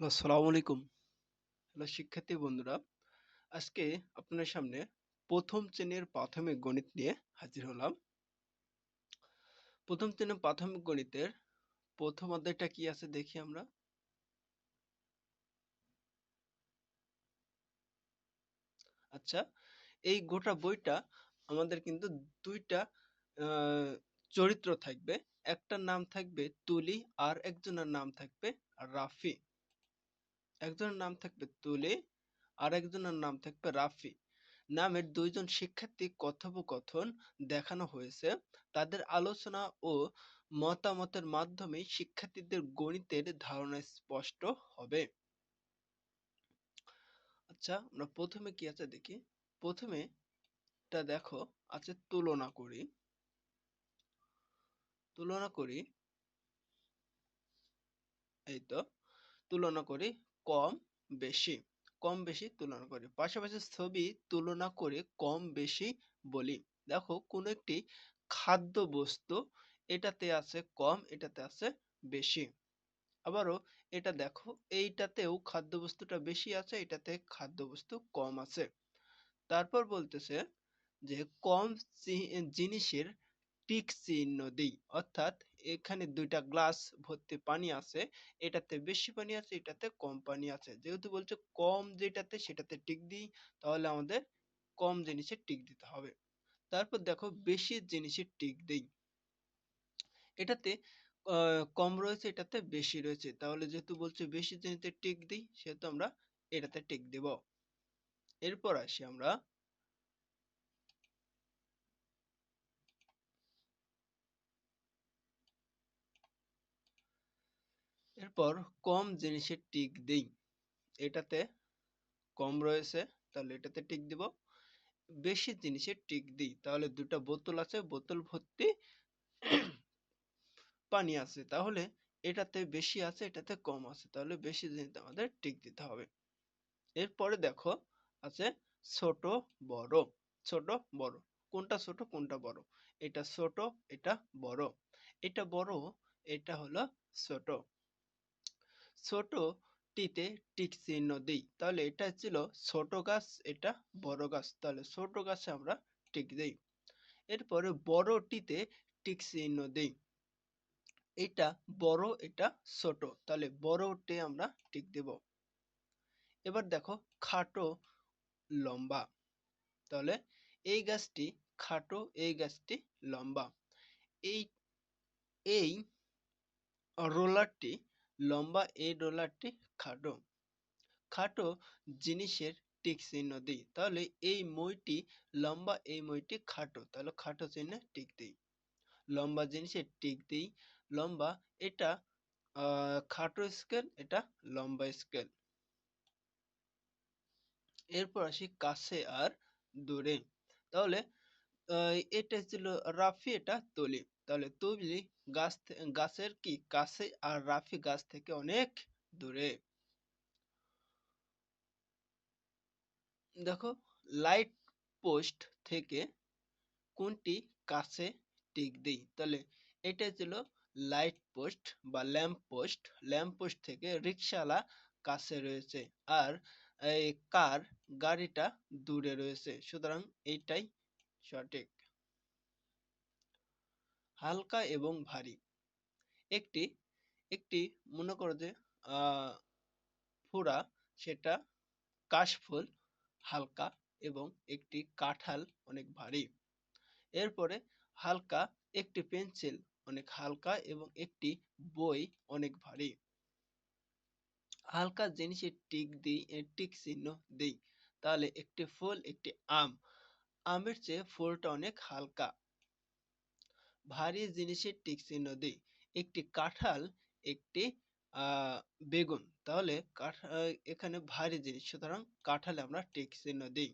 Hello, আসসালামু আলাইকুম। Hello শিক্ষার্থী বন্ধুরা, আজকে আপনার সামনে প্রথম শ্রেণীর প্রাথমিক গণিত নিয়ে হাজির হলাম। প্রথম শ্রেণীর প্রাথমিক গণিতের প্রথম অধ্যায়টা কি আছে দেখি আমরা। আচ্ছা, এই গোটা বইটা আমাদের কিন্তু দুইটা আহ, চরিত্র থাকবে। একটার নাম থাকবে তুলি আর একজনের নাম থাকবে রাফি। একজনের নাম থাকবে তুলি আর একজনের নাম থাকবে রাফি নামের দুইজন শিক্ষার্থী কথোপকথন দেখানো হয়েছে। তাদের আলোচনা ও মতামতের মাধ্যমে শিক্ষার্থীদের গণিতের ধারণা স্পষ্ট হবে। আচ্ছা, আমরা প্রথমে কি আছে দেখি। প্রথমে এটা দেখো আছে তুলনা করি। তুলনা করি, এই তো তুলনা করি কম বেশি। কম বেশি তুলনা করি, পাশাপাশি ছবি তুলনা করে কম বেশি বলি। দেখো কোন একটি খাদ্য বস্তু, এটাতে আছে কম, এটাতে আছে বেশি। আবারও এটা দেখো, এইটাতেও খাদ্য বস্তুটা বেশি আছে, এটাতে খাদ্য বস্তু কম আছে। তারপর বলতেছে যে কম জিনিসের টিক চিহ্ন দিই, অর্থাৎ এখানে দুইটা গ্লাস ভর্তি পানি আছে, এটাতে বেশি পানি আছে, এটাতে কম পানি আছে। যেহেতু বলছে কম যেটাতে সেটাতে টিক দিই, তাহলে আমাদের কম জিনিসে টিক দিতে হবে। তারপর দেখো বেশি জিনিসে টিক দিই, এটাতে কম রয়েছে, এটাতে বেশি রয়েছে, তাহলে যেহেতু বলছে বেশি জিনিসে টিক দিই, সেহেতু আমরা এটাতে টিক দিব। এরপর আসি আমরা, এরপর কম জিনিসে টিক দিই, এটাতে কম রয়েছে, তাহলে এটাতে টিক দিব। বেশি জিনিসে টিক দিই, তাহলে দুটা বোতল আছে, বোতল ভর্তি পানি আছে, তাহলে এটাতে বেশি আছে, এটাতে কম আছে, তাহলে বেশি জিনিস আমাদের টিক দিতে হবে। এরপরে দেখো আছে ছোট বড়। ছোট বড়, কোনটা ছোট কোনটা বড়? এটা ছোট, এটা বড়। এটা বড়, এটা হলো ছোট। ছোটটিতে টিক চিহ্ন দিই, তাহলে এটা ছিল ছোট গাছ, এটা বড় গাছ, তাহলে ছোট গাছে আমরা টিক দিই। এরপরে বড়টিতে টিক চিহ্ন দিই, এটা বড়, এটা ছোট, তাহলে বড়তে আমরা টিক দেব। এবার দেখো খাটো লম্বা, তাহলে এই গাছটি খাটো, এই গাছটি লম্বা। এই এই রোলারটি লম্বা, এই রোলারটি খাটো। খাটো জিনিসের টিক চিহ্ন দিই, তাহলে এই মইটি লম্বা, এই মইটি খাটো, তাহলে খাটো চিহ্নে টিক দিই। লম্বা জিনিসের টিক দিই, লম্বা, এটা খাটো স্কেল, এটা লম্বা স্কেল। এরপর আসি কাছে আর দূরে, তাহলে এটা ছিল রাফি, এটা তুলি, তাহলে তুলি গাছের কি কাছে, আর রাফি গাছ থেকে অনেক দূরে। দেখো লাইট পোস্ট থেকে কোনটি কাছে টিক দিই, তাহলে এটা ছিল লাইট পোস্ট বা ল্যাম্প পোস্ট। ল্যাম্প পোস্ট থেকে রিক্সাওয়ালা কাছে রয়েছে, আর এই কার গাড়িটা দূরে রয়েছে, সুতরাং এইটাই সঠিক। হালকা এবং ভারী, একটি একটি মনে করো যে আহ ফোড়া, সেটা কাশফুল হালকা, এবং একটি কাঁঠাল অনেক ভারী। এরপরে হালকা, একটি পেন্সিল অনেক হালকা, এবং একটি বই অনেক ভারী। হালকা জিনিসের টিক দিই, টিক চিহ্ন দিই, তাহলে একটি ফুল, একটি আম, আমের চেয়ে ফুলটা অনেক হালকা। ভারী জিনিসের টিক চিহ্ন দিই, একটি কাঁঠাল, একটি বেগুন, তাহলে এখানে ভারী জিনিস, সুতরাং কাঁঠালে আমরা টিক চিহ্ন দিই।